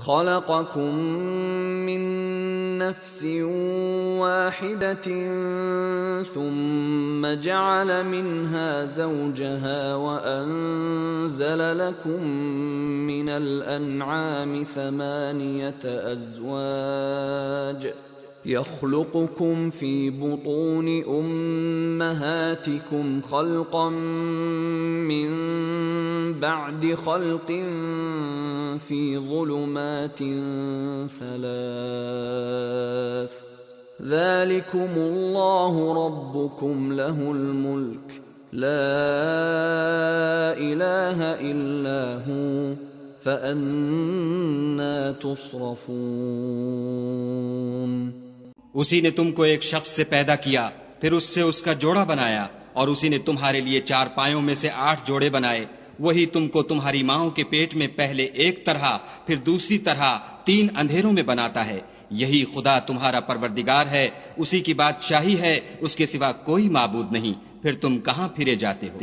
خلقكم من نفس واحدة ثم جعل منها زوجها وأنزل لكم من الأنعام 8 أزواج يخلقكم في بطون أمهاتكم خلقا من بعد خلق في ظلمات 3 ذلكم الله ربكم له الملك لا إله إلا هو فأنا تصرفون। उसी ने तुमको एक शख्स से पैदा किया, फिर उससे उसका जोड़ा बनाया, और उसी ने तुम्हारे लिए 4 पायों में से 8 जोड़े बनाए। वही तुमको तुम्हारी माओं के पेट में पहले एक तरह फिर दूसरी तरह 3 अंधेरों में बनाता है। यही खुदा तुम्हारा परवरदिगार है, उसी की बादशाही है, उसके सिवा कोई माबूद नहीं। फिर तुम कहाँ फिरे जाते हो?